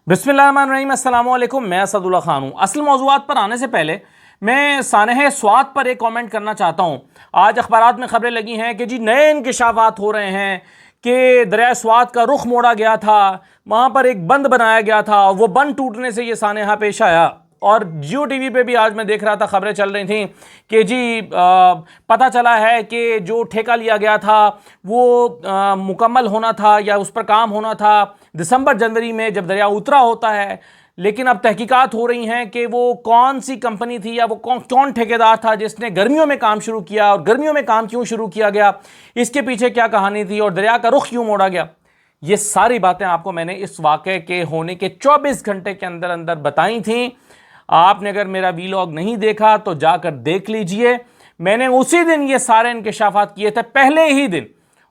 बिस्मिल्लाहिर्रहमानिर्रहीम, अस्सलाम वालेकुम। मैं असदुल्ला खान हूँ। असल मौज़ूआत पर आने से पहले मैं सानह स्वात पर एक कमेंट करना चाहता हूँ। आज अखबारात में खबरें लगी हैं कि जी नए इंकशाफात हो रहे हैं कि दरिया स्वात का रुख मोड़ा गया था, वहाँ पर एक बंद बनाया गया था, वो बंद टूटने से ये सानहा पेश आया। और जियो टीवी पे भी आज मैं देख रहा था, खबरें चल रही थी कि जी पता चला है कि जो ठेका लिया गया था वो मुकम्मल होना था या उस पर काम होना था दिसंबर जनवरी में जब दरिया उतरा होता है। लेकिन अब तहकीकात हो रही हैं कि वो कौन सी कंपनी थी या वो कौन ठेकेदार था जिसने गर्मियों में काम शुरू किया, और गर्मियों में काम क्यों शुरू किया गया, इसके पीछे क्या कहानी थी, और दरिया का रुख क्यों मोड़ा गया। ये सारी बातें आपको मैंने इस वाक़े के होने के 24 घंटे के अंदर अंदर बताई थी। आपने अगर मेरा वीलॉग नहीं देखा तो जाकर देख लीजिए। मैंने उसी दिन ये सारे इंकशाफात किए थे, पहले ही दिन।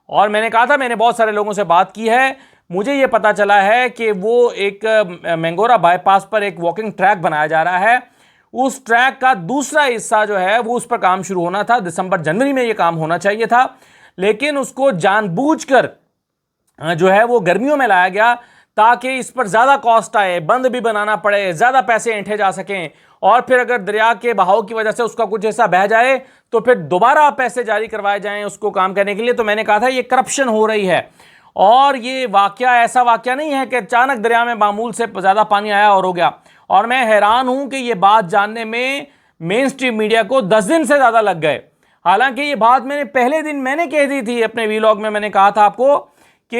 और मैंने कहा था, मैंने बहुत सारे लोगों से बात की है, मुझे ये पता चला है कि वो एक मैंगोरा बाईपास पर एक वॉकिंग ट्रैक बनाया जा रहा है। उस ट्रैक का दूसरा हिस्सा जो है वो उस पर काम शुरू होना था, दिसंबर जनवरी में ये काम होना चाहिए था, लेकिन उसको जानबूझकर जो है वो गर्मियों में लाया गया ताकि इस पर ज़्यादा कॉस्ट आए, बंद भी बनाना पड़े, ज़्यादा पैसे ऐंठे जा सकें, और फिर अगर दरिया के बहाव की वजह से उसका कुछ हिस्सा बह जाए तो फिर दोबारा पैसे जारी करवाए जाएं उसको काम करने के लिए। तो मैंने कहा था ये करप्शन हो रही है। और ये वाकया ऐसा वाकया नहीं है कि अचानक दरिया में मामूल से ज़्यादा पानी आया और हो गया। और मैं हैरान हूं कि ये बात जानने में मेन स्ट्रीम मीडिया को 10 दिन से ज़्यादा लग गए। हालांकि ये बात मैंने पहले दिन मैंने कह दी थी अपने वीलॉग में। मैंने कहा था आपको कि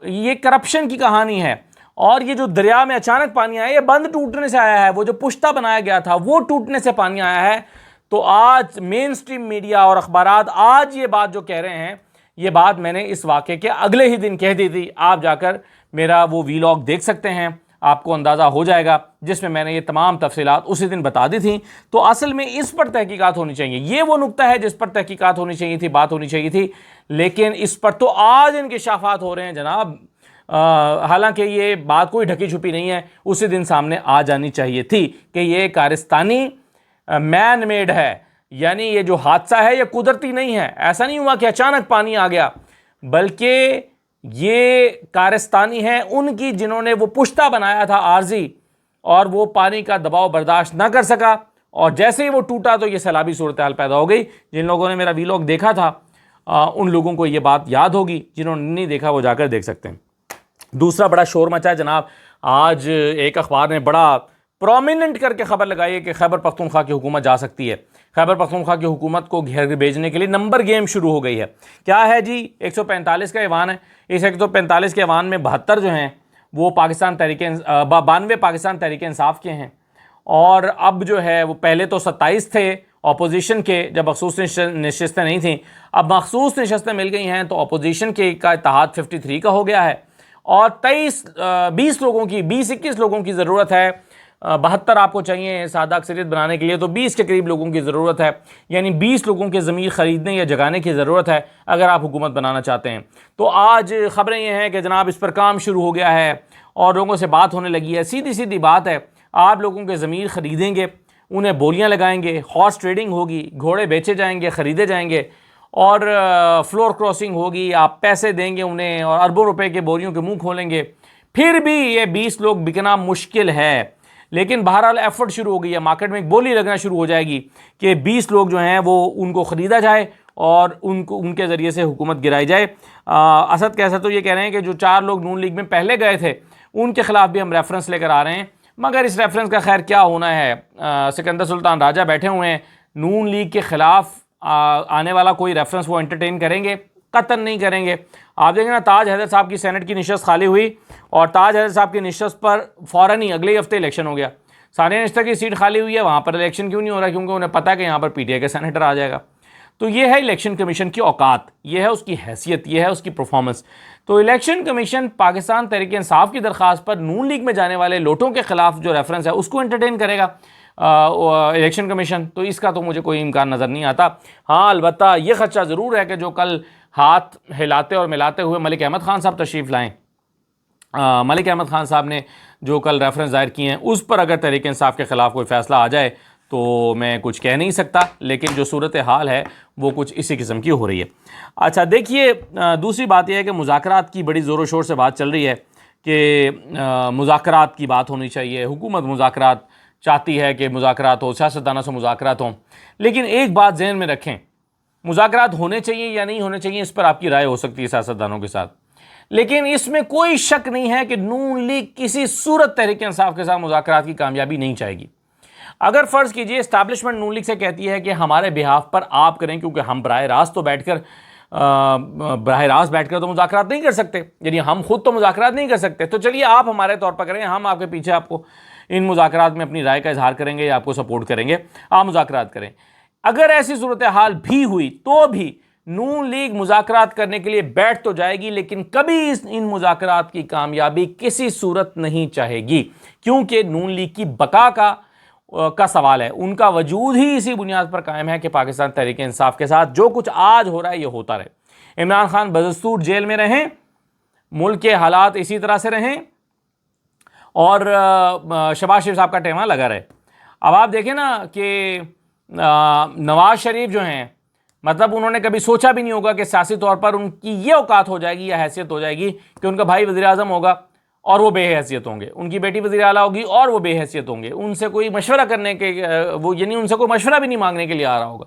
ये करप्शन की कहानी है, और ये जो दरिया में अचानक पानी आया ये बंद टूटने से आया है, वो जो पुश्ता बनाया गया था वो टूटने से पानी आया है। तो आज मेन स्ट्रीम मीडिया और अखबारात आज ये बात जो कह रहे हैं, ये बात मैंने इस वाक़े के अगले ही दिन कह दी थी। आप जाकर मेरा वो वीलॉग देख सकते हैं, आपको अंदाज़ा हो जाएगा, जिसमें मैंने ये तमाम तफसीलात उसी दिन बता दी थी। तो असल में इस पर तहकीकात होनी चाहिए, ये वो नुक्ता है जिस पर तहकीकात होनी चाहिए थी, बात होनी चाहिए थी, लेकिन इस पर तो आज इंकशाफात हो रहे हैं जनाब। हालांकि ये बात कोई ढकी छुपी नहीं है, उसी दिन सामने आ जानी चाहिए थी कि ये कारिस्तानी मैन मेड है, यानी ये जो हादसा है ये कुदरती नहीं है। ऐसा नहीं हुआ कि अचानक पानी आ गया, बल्कि ये कारिस्तानी है उनकी जिन्होंने वो पुश्ता बनाया था आर्जी, और वो पानी का दबाव बर्दाश्त ना कर सका, और जैसे ही वो टूटा तो ये सैलाबी सूरत हाल पैदा हो गई। जिन लोगों ने मेरा वीलॉग देखा था उन लोगों को ये बात याद होगी, जिन्होंने नहीं देखा वो जाकर देख सकते हैं। दूसरा बड़ा शोर मचा है जनाब, आज एक अखबार ने बड़ा प्रोमिनेंट करके खबर लगाई है कि खैबर पख्तूनख्वा की हुकूमत जा सकती है। खैबर पख्तूनख्वा की हुकूमत को घेर भेजने के लिए नंबर गेम शुरू हो गई है। क्या है जी, 145 का ऐवान है। इस 145 के ऐवान में 72 जो हैं वो पाकिस्तान तहरीक 92 पाकिस्तान तहरीक इंसाफ के हैं, और अब जो है वो पहले तो 27 थे अपोजिशन के, जब मखसूस नशस्तें नहीं थी। अब मखसूस नशस्तें मिल गई हैं तो अपोजिशन के का इत्तेहाद 53 का हो गया है, और 20 लोगों की 20-21 लोगों की ज़रूरत है। 72 आपको चाहिए सादा अक्सरियत बनाने के लिए, तो 20 के करीब लोगों की ज़रूरत है, यानी 20 लोगों के ज़मीर ख़रीदने या जगाने की ज़रूरत है अगर आप हुकूमत बनाना चाहते हैं। तो आज ख़बरें ये हैं कि जनाब इस पर काम शुरू हो गया है और लोगों से बात होने लगी है। सीधी सीधी बात है, आप लोगों के ज़मीर ख़रीदेंगे, उन्हें बोलियाँ लगाएंगे, हॉर्स ट्रेडिंग होगी, घोड़े बेचे जाएंगे, ख़रीदे जाएंगे, और फ्लोर क्रॉसिंग होगी, आप पैसे देंगे उन्हें और अरबों रुपए के बोरियों के मुंह खोलेंगे। फिर भी ये 20 लोग बिकना मुश्किल है, लेकिन बहरहाल एफर्ट शुरू हो गई है, मार्केट में एक बोली लगना शुरू हो जाएगी कि 20 लोग जो हैं वो उनको ख़रीदा जाए और उनको उनके ज़रिए से हुकूमत गिराई जाए। असद कैसा तो ये कह रहे हैं कि जो 4 लोग नून लीग में पहले गए थे उनके ख़िलाफ़ भी हम रेफरेंस लेकर आ रहे हैं, मगर इस रेफरेंस का खैर क्या होना है। सिकंदर सुल्तान राजा बैठे हुए हैं, नून लीग के ख़िलाफ़ आने वाला कोई रेफरेंस वो एंटरटेन करेंगे, कतन नहीं करेंगे। आप देखें ना, ताज हैदर साहब की सेनेट की नशस्त खाली हुई और ताज हैदर साहब की नशस्त पर फ़ौरन ही अगले हफ्ते इलेक्शन हो गया। सानिया निस्तर की सीट खाली हुई है, वहाँ पर इलेक्शन क्यों नहीं हो रहा? क्योंकि उन्हें पता है कि यहाँ पर पीटीआई का सेनेटर आ जाएगा। तो ये है इलेक्शन कमीशन की औकात, ये है उसकी हैसियत, ये है उसकी परफॉर्मेंस। तो इलेक्शन कमीशन पाकिस्तान तहरीक इंसाफ की दरख्वास्त पर नून लीग में जाने वाले लोटों के ख़िलाफ़ जो रेफरेंस है उसको एंटरटेन करेगा इलेक्शन कमीशन। तो इसका तो मुझे कोई इम्कान नज़र नहीं आता। हाँ, अलबत्ता ये खदशा ज़रूर है कि जो कल हाथ हिलाते और मिलाते हुए मलिक अहमद ख़ान साहब तशरीफ़ लाएँ, मलिक अहमद ख़ान साहब ने जो कल रेफरेंस दायर किए हैं उस पर अगर तहरीक इंसाफ के ख़िलाफ़ कोई फ़ैसला आ जाए तो मैं कुछ कह नहीं सकता, लेकिन जो सूरत हाल है वो कुछ इसी किस्म की हो रही है। अच्छा देखिए, दूसरी बात यह है कि मुज़ाकरात की बड़ी ज़ोरों शोर से बात चल रही है कि मुज़ाकरात की बात होनी चाहिए, हुकूमत मुज़ाकरात चाहती है कि मुज़ाकरात हो, सियासतदानों से मुज़ाकरात हों। लेकिन एक बात ज़हन में रखें, मुज़ाकरात होने चाहिए या नहीं होने चाहिए इस पर आपकी राय हो सकती है सियासतदानों के साथ, लेकिन इसमें कोई शक नहीं है कि नून लीग किसी सूरत तहरीक इंसाफ के साथ मुज़ाकरात की कामयाबी नहीं चाहेगी। अगर फ़र्ज़ कीजिए इस्टेब्लिशमेंट नून लीग से कहती है कि हमारे बिहाफ पर आप करें, क्योंकि हम बराह रास्त बैठकर तो मुज़ाकरात नहीं कर सकते, यानी हम खुद तो मुज़ाकरात नहीं कर सकते, तो चलिए आप हमारे तौर पर करें, हम आपके पीछे आपको इन मुज़ाकरात में अपनी राय का इजहार करेंगे या आपको सपोर्ट करेंगे, आप मुज़ाकरात करें। अगर ऐसी सूरत हाल भी हुई तो भी नून लीग मुज़ाकरात करने के लिए बैठ तो जाएगी, लेकिन कभी इन मुज़ाकरात की कामयाबी किसी सूरत नहीं चाहेगी, क्योंकि नून लीग की बका का सवाल है। उनका वजूद ही इसी बुनियाद पर कायम है कि पाकिस्तान तहरीक इंसाफ के साथ जो कुछ आज हो रहा है ये होता रहे। इमरान खान बदस्तूर जेल में रहें, मुल्क के हालात इसी तरह से रहें और शहबाज शरीफ साहब का टेमा लगा रहे। अब आप देखें ना कि नवाज शरीफ जो हैं, मतलब उन्होंने कभी सोचा भी नहीं होगा कि सियासी तौर पर उनकी ये औकात हो जाएगी या हैसियत हो जाएगी कि उनका भाई वज़ीर आज़म होगा और वो बेहैसियत होंगे, उनकी बेटी वज़ीर आला होगी और वो बेहैसियत होंगे, उनसे कोई मशवरा करने के वो यानी उनसे कोई मशवरा भी नहीं मांगने के लिए आ रहा होगा,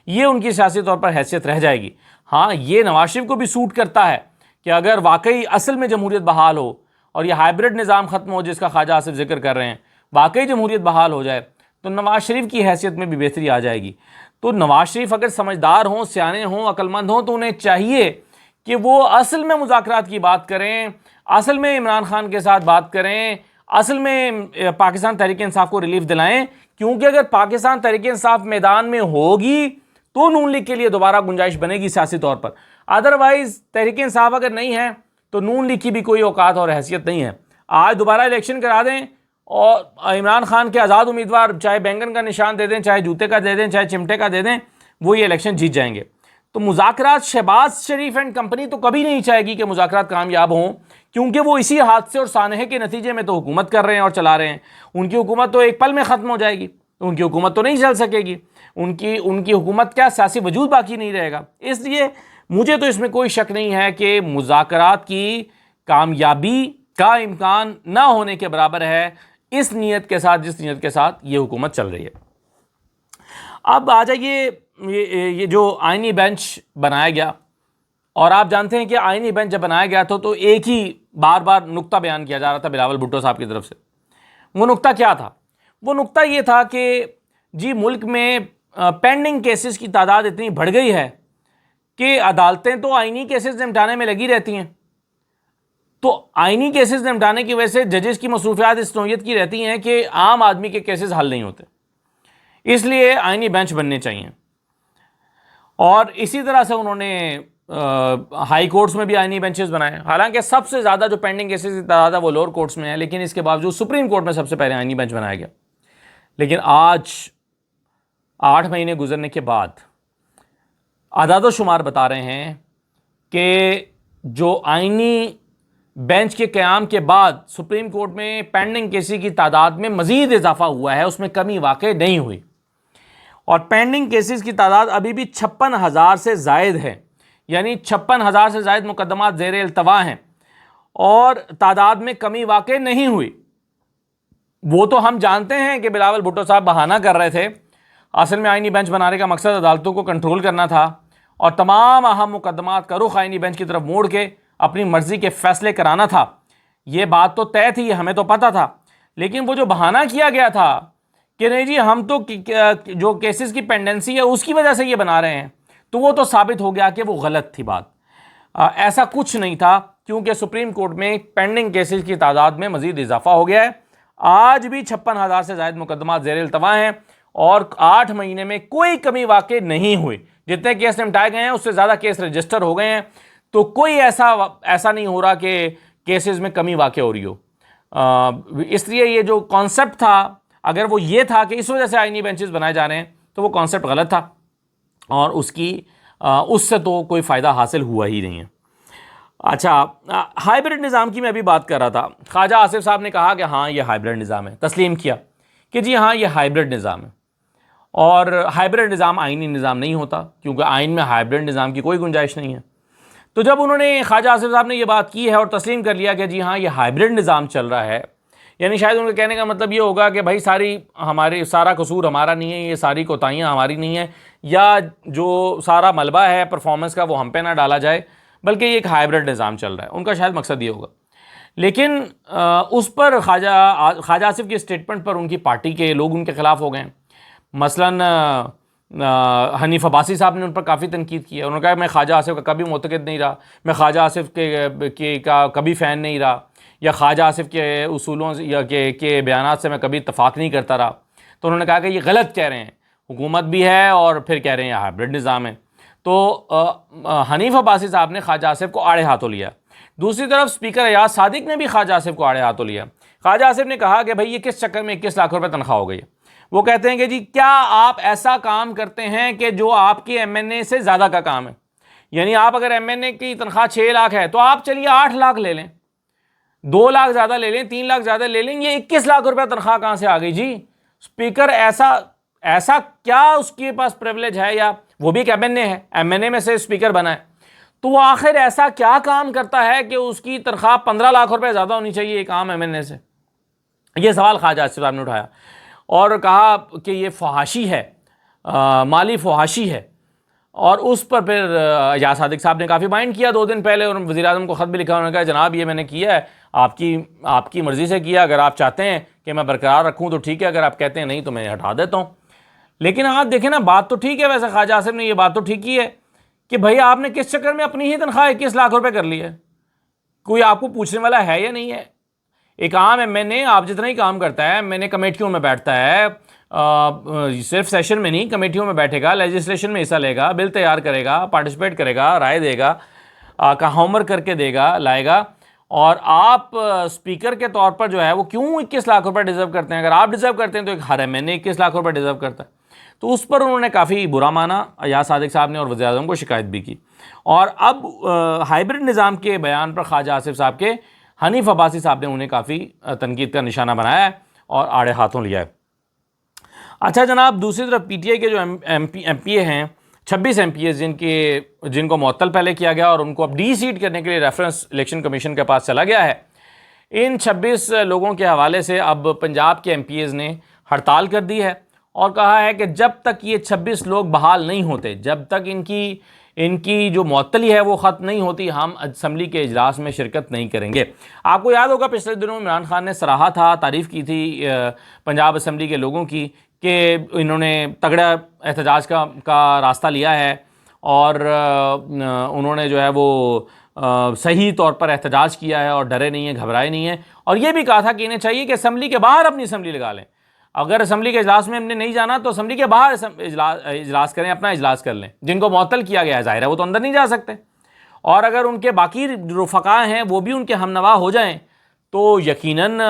ये उनकी सियासी तौर पर हैसियत रह जाएगी। हाँ, ये नवाज शरीफ को भी सूट करता है कि अगर वाकई असल में जमहूरियत बहाल हो और यह हाइब्रिड निज़ाम ख़त्म हो जिसका ख्वाजा आसिफ जिक्र कर रहे हैं, वाकई जमहूरियत बहाल हो जाए तो नवाज शरीफ की हैसियत में भी बेहतरी आ जाएगी। तो नवाज शरीफ अगर समझदार हों, सियाने हों, अक्लमंद हों, तो उन्हें चाहिए कि वो असल में मुज़ाकरात की बात करें, असल में इमरान खान के साथ बात करें, असल में पाकिस्तान तहरीक इंसाफ को रिलीफ दिलाएं, क्योंकि अगर पाकिस्तान तहरीक इंसाफ मैदान में होगी तो नून लीग के लिए दोबारा गुंजाइश बनेगी सियासी तौर पर। अदरवाइज तहरीक इंसाफ अगर नहीं है तो नून लीग की भी कोई औकात और हैसियत नहीं है। आज दोबारा इलेक्शन करा दें और इमरान खान के आज़ाद उम्मीदवार चाहे बैंगन का निशान दे दें, चाहे जूते का दे दें, चाहे चिमटे का दे दें, वो ये इलेक्शन जीत जाएंगे। तो मुज़ाकरात शहबाज शरीफ एंड कंपनी तो कभी नहीं चाहेगी कि मुज़ाकरात कामयाब हों, क्योंकि वो इसी हादसे और सानहे के नतीजे में तो हुकूमत कर रहे हैं और चला रहे हैं। उनकी हुकूमत तो एक पल में ख़त्म हो जाएगी, उनकी हुकूमत तो नहीं चल सकेगी, उनकी हुकूमत क्या सियासी वजूद बाकी नहीं रहेगा। इसलिए मुझे तो इसमें कोई शक नहीं है कि मुज़ाकरात की कामयाबी का इम्कान ना होने के बराबर है इस नीयत के साथ जिस नीयत के साथ ये हुकूमत चल रही है। अब आ जाइए ये जो आइनी बेंच बनाया गया, और आप जानते हैं कि आइनी बेंच जब बनाया गया तो एक ही बार बार नुक्ता बयान किया जा रहा था बिलावल भुट्टो साहब की तरफ से। वो नुक्ता क्या था? वो नुक्ता ये था कि जी मुल्क में पेंडिंग केसेस की तादाद इतनी बढ़ गई है कि अदालतें तो आइनी केसेस निपटाने में लगी रहती हैं, तो आइनी केसेस निपटाने की वजह से जजेस की मसरूफियात इस नौयत की रहती हैं कि आम आदमी के केसेस हल नहीं होते, इसलिए आइनी बेंच बनने चाहिए। और इसी तरह से उन्होंने हाई कोर्ट्स में भी आइनी बेंचेस बनाए। हालांकि सबसे ज़्यादा जो पेंडिंग केसेस की तादाद है वो लोअर कोर्ट्स में है, लेकिन इसके बावजूद सुप्रीम कोर्ट में सबसे पहले आइनी बेंच बनाया गया। लेकिन आज 8 महीने गुजरने के बाद आदाद शुमार बता रहे हैं कि जो आइनी बेंच के क़याम के बाद सुप्रीम कोर्ट में पेंडिंग केसेस की तादाद में मज़ीद इजाफा हुआ है, उसमें कमी वाक़ई नहीं हुई, और पेंडिंग केसेस की तादाद अभी भी 56,000 से ज़ायद है, यानी 56,000 से ज़ायद मुकदमात ज़ेर इल्तवा हैं और तादाद में कमी वाक़ई नहीं हुई। वो तो हम जानते हैं कि बिलावल भुट्टो साहब बहाना कर रहे थे, असल में आइनी बेंच बनाने का मकसद अदालतों को कंट्रोल करना था और तमाम अहम मुकदमात का रुख आइनी बेंच की तरफ मोड़ के अपनी मर्ज़ी के फ़ैसले कराना था। ये बात तो तय थी, हमें तो पता था, लेकिन वो जो बहाना किया गया था कि नहीं जी हम तो जो केसेस की पेंडेंसी है उसकी वजह से ये बना रहे हैं, तो वो तो साबित हो गया कि वो गलत थी बात। ऐसा कुछ नहीं था, क्योंकि सुप्रीम कोर्ट में पेंडिंग केसेस की तादाद में मज़ीद इजाफा हो गया है। आज भी 56,000 से ज़ायद मुकदमात ज़ेर इल्तवा हैं और 8 महीने में कोई कमी वाक़ई नहीं हुई। जितने केस निपटाए गए हैं उससे ज़्यादा केस रजिस्टर हो गए हैं, तो कोई ऐसा नहीं हो रहा कि केसेस में कमी वाक़ई हो रही हो। इसलिए ये जो कॉन्सेप्ट था, अगर वो ये था कि इस वजह से आइनी बेंचेस बनाए जा रहे हैं, तो वो कॉन्सेप्ट गलत था और उससे तो कोई फ़ायदा हासिल हुआ ही नहीं है। अच्छा, हाइब्रिड निज़ाम की मैं अभी बात कर रहा था। ख्वाजा आसिफ साहब ने कहा कि हाँ ये हाइब्रिड निज़ाम है, तस्लीम किया कि जी हाँ ये हाइब्रिड निज़ाम है, और हाइब्रिड निज़ाम आइनी निज़ाम नहीं होता, क्योंकि आइन में हाइब्रिड निज़ाम की कोई गुंजाइश नहीं है। तो जब उन्होंने ख्वाजा आसिफ साहब ने ये बात की है और तस्लीम कर लिया कि जी हाँ ये हाइब्रिड निज़ाम चल रहा है, यानी शायद उनके कहने का मतलब ये होगा कि भाई सारा कसूर हमारा नहीं है, ये सारी कोताहियाँ हमारी नहीं है, या जो सारा मलबा है परफॉर्मेंस का वो हम पे ना डाला जाए, बल्कि ये एक हाइब्रिड निज़ाम चल रहा है, उनका शायद मकसद ये होगा। लेकिन उस पर ख्वाजा आसिफ के स्टेटमेंट पर उनकी पार्टी के लोग उनके ख़िलाफ़ हो गए। मसलन हनीफ अब्बासी साहब ने उन पर काफ़ी तनकीद किया। उन्होंने कहा मैं ख्वाजा आसिफ का कभी मुतक़िद नहीं रहा, मैं ख्वाजा आसिफ का कभी फ़ैन नहीं रहा, या ख्वाजा आसिफ के उसूलों या के बयानात से मैं कभी इत्तफ़ाक़ नहीं करता रहा। तो उन्होंने कहा कि ये गलत कह रहे हैं, हुकूमत भी है और फिर कह रहे हैं हाइब्रिड निज़ाम है। तो हनीफ अब्बासी साहब ने ख्वाजा आसिफ को आड़े हाथों लिया। दूसरी तरफ स्पीकर अयाज सादिक ने भी ख्वाजा आसिफ को आड़े हाथों लिया। ख्वाजा आसिफ ने कहा कि भाई ये किस चक्कर में 21 लाख रुपए तनख्वाह हो गई है। वो कहते हैं कि जी क्या आप ऐसा काम करते हैं कि जो आपके एमएनए से ज़्यादा का काम है, यानी आप अगर एमएनए की तनख्वाह 6 लाख है तो आप चलिए 8 लाख ले लें, 2 लाख ज़्यादा ले लें, 3 लाख ज़्यादा ले लें, ये 21 लाख रुपए तनख्वाह कहाँ से आ गई जी? स्पीकर ऐसा क्या उसके पास प्रिविलेज है, या वो भी एक एमएनए है, एमएनए में से स्पीकर बना है, तो वो आखिर ऐसा क्या काम करता है कि उसकी तनख्वाह 15 लाख रुपए ज़्यादा होनी चाहिए एक आम एमएनए से? ये सवाल ख्वाजा आसिफ साहब ने उठाया और कहा कि ये फहाशी है, माली फहाशी है। और उस पर फिर अयाज सादिक साहब ने काफ़ी माइंड किया 2 दिन पहले, और वज़ीर आज़म को ख़त भी लिखा। उन्होंने कहा जनाब ये मैंने किया है, आपकी मर्ज़ी से किया, अगर आप चाहते हैं कि मैं बरकरार रखूँ तो ठीक है, अगर आप कहते हैं नहीं तो मैं हटा देता हूँ। लेकिन आप देखें ना, बात तो ठीक है, वैसे ख्वाजा आसिफ ने ये बात तो ठीक की है कि भाई आपने किस चक्कर में अपनी ही तनख्वाह 21 लाख रुपए कर ली है, कोई आपको पूछने वाला है या नहीं है? एक आम एमएनए आप जितना ही काम करता है, एमएनए कमेटियों में बैठता है, सिर्फ सेशन में नहीं कमेटियों में बैठेगा, लेजिस्लेशन में हिस्सा लेगा, बिल तैयार करेगा, पार्टिसिपेट करेगा, राय देगा, का होमवर्क करके देगा, लाएगा, और आप स्पीकर के तौर पर जो है वो क्यों 21 लाख रुपए डिज़र्व करते हैं? अगर आप डिज़र्व करते हैं तो एक हर एमएनए 21 लाख रुपए डिज़र्व करता है। तो उस पर उन्होंने काफ़ी बुरा माना अयाज सादिक साहब ने, और वज़ीर आज़म को शिकायत भी की। और अब हाइब्रिड निज़ाम के बयान पर ख्वाजा आसिफ साहब के हनीफ अब्बासी साहब ने उन्हें काफ़ी तनकीद का निशाना बनाया है और आड़े हाथों लिया है। अच्छा जनाब, दूसरी तरफ पीटीआई के जो एमपीए हैं, 26 एमपीए जिनको मुअत्तल पहले किया गया और उनको अब डी सीट करने के लिए रेफरेंस इलेक्शन कमीशन के पास चला गया है, इन 26 लोगों के हवाले से अब पंजाब के एमपीएज़ ने हड़ताल कर दी है और कहा है कि जब तक ये 26 लोग बहाल नहीं होते, जब तक इनकी जो मुअत्तली है वो ख़त्म नहीं होती, हम असम्बली के इजलास में शिरकत नहीं करेंगे। आपको याद होगा पिछले दिनों इमरान खान ने सराहा था, तारीफ़ की थी पंजाब असम्बली के लोगों की कि इन्होंने तगड़ा एहतजाज का रास्ता लिया है और उन्होंने जो है वो सही तौर पर एहतजाज किया है और डरे नहीं हैं, घबराए नहीं हैं। और ये भी कहा था कि इन्हें चाहिए कि असम्बली के बाहर अपनी असम्बली लगा लें, अगर असम्बली के इजलास में हमने नहीं जाना तो असम्बली के बाहर इजलास करें, अपना इजलास कर लें। जिनको मुअत्तल किया गया है ज़ाहिर है वो तो अंदर नहीं जा सकते, और अगर उनके बाकी रुफ़क़ा हैं वो भी उनके हमनवा हो जाएं तो यकीनन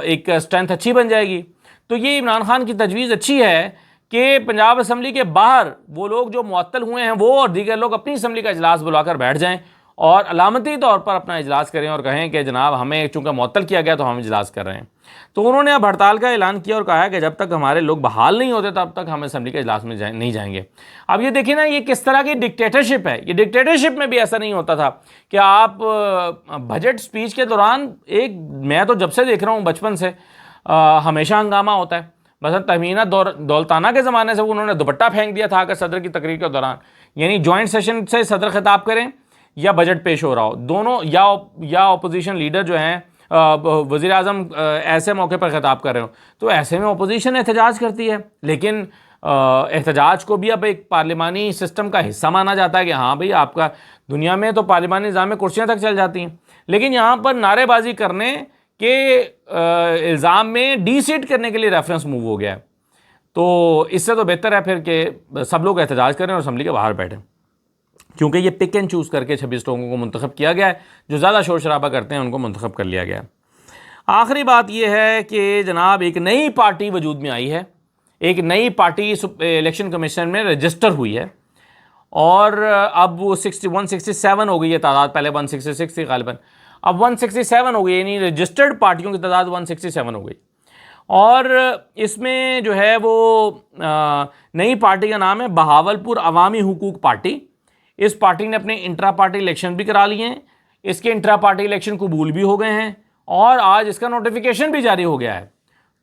एक स्ट्रेंथ अच्छी बन जाएगी। तो ये इमरान खान की तजवीज़ अच्छी है कि पंजाब असम्बली के बाहर वो लोग जो मुअत्तल हुए हैं वो और दीगर लोग अपनी असम्बली का इजलास बुलाकर बैठ जाएँ और अलामती तौर पर अपना इजलास करें और कहें कि जनाब हमें चूँकि मुअत्तल किया गया तो हम इजलास कर रहे हैं। तो उन्होंने अब हड़ताल का ऐलान किया और कहा है कि जब तक हमारे लोग बहाल नहीं होते तब तक हम असम्बली के इजलास में नहीं जाएंगे। अब ये देखिए ना, ये किस तरह की डिक्टेटरशिप है। ये डिक्टेटरशिप में भी ऐसा नहीं होता था कि आप बजट स्पीच के दौरान मैं तो जब से देख रहा हूँ बचपन से हमेशा हंगामा होता है। बस तहमीना दौलताना के ज़माने से उन्होंने दुपट्टा फेंक दिया था आकर सदर की तकरीर के दौरान, यानी जॉइंट सेशन से सदर खिताब करें या बजट पेश हो रहा हो, दोनों या अपोजिशन लीडर जो हैं वज़ीर आज़म ऐसे मौके पर खिताब कर रहे हो तो ऐसे में अपोजिशन एहतजाज करती है। लेकिन एहतजाज को भी अब एक पार्लिमानी सिस्टम का हिस्सा माना जाता है कि हाँ भाई आपका दुनिया में तो पार्लिमानी निज़ाम में कुर्सियाँ तक चल जाती हैं, लेकिन यहाँ पर नारेबाजी करने के इल्ज़ाम में डी सीट करने के लिए रेफरेंस मूव हो गया है। तो इससे तो बेहतर है फिर कि सब लोग एहतजाज करें और असम्बली के बाहर बैठें, क्योंकि ये पिक एंड चूज़ करके 26 लोगों को मुंतखब किया गया है, जो ज़्यादा शोर शराबा करते हैं उनको मुंतखब कर लिया गया है। आखिरी बात यह है कि जनाब एक नई पार्टी वजूद में आई है, एक नई पार्टी इलेक्शन कमीशन में रजिस्टर हुई है और अब वो 167 हो गई है तादाद, पहले 166 थी गालिबन, अब 167 हो गई, यानी रजिस्टर्ड पार्टियों की तादाद 167 हो गई। और इसमें जो है वो नई पार्टी का नाम है बहावलपुर अवामी हुकूक पार्टी। इस पार्टी ने अपने इंट्रा पार्टी इलेक्शन भी करा लिए हैं, इसके इंट्रा पार्टी इलेक्शन कबूल भी हो गए हैं और आज इसका नोटिफिकेशन भी जारी हो गया है।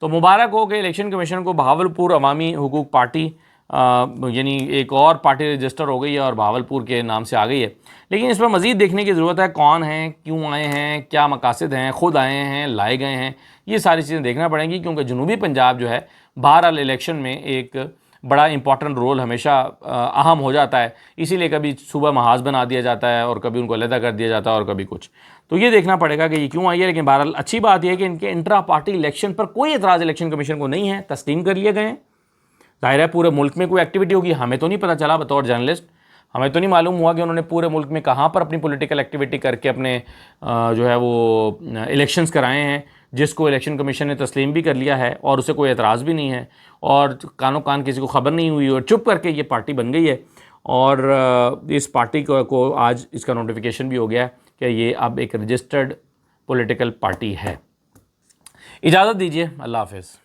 तो मुबारक हो कि इलेक्शन कमीशन को बहावलपुर अवामी हुकूक पार्टी यानी एक और पार्टी रजिस्टर हो गई है और बहावलपुर के नाम से आ गई है। लेकिन इस पर मज़ीद देखने की ज़रूरत है, कौन हैं, क्यों आए हैं, क्या मकासद हैं, ख़ुद आए हैं, लाए गए हैं, ये सारी चीज़ें देखना पड़ेंगी, क्योंकि जनूबी पंजाब जो है बहरहाल इलेक्शन में एक बड़ा इंपॉर्टेंट रोल हमेशा अहम हो जाता है। इसीलिए कभी सुबह महाज बना दिया जाता है और कभी उनको अलहदा कर दिया जाता है और कभी कुछ, तो ये देखना पड़ेगा कि ये क्यों आई है। लेकिन बहरहाल अच्छी बात यह है कि इनके इंट्रा पार्टी इलेक्शन पर कोई एतराज़ इलेक्शन कमीशन को नहीं है, तस्लीम कर लिए गए हैं। ज़ाहिर है पूरे मुल्क में कोई एक्टिविटी होगी, हमें तो नहीं पता चला, बतौर जर्नलिस्ट हमें तो नहीं मालूम हुआ कि उन्होंने पूरे मुल्क में कहाँ पर अपनी पॉलिटिकल एक्टिविटी करके अपने जो है वो इलेक्शंस कराए हैं, जिसको इलेक्शन कमीशन ने तस्लीम भी कर लिया है और उसे कोई एतराज़ भी नहीं है और कानो कान किसी को ख़बर नहीं हुई और चुप करके ये पार्टी बन गई है। और इस पार्टी को आज इसका नोटिफिकेशन भी हो गया है कि ये अब एक रजिस्टर्ड पॉलिटिकल पार्टी है। इजाज़त दीजिए, अल्लाह हाफ़िज़।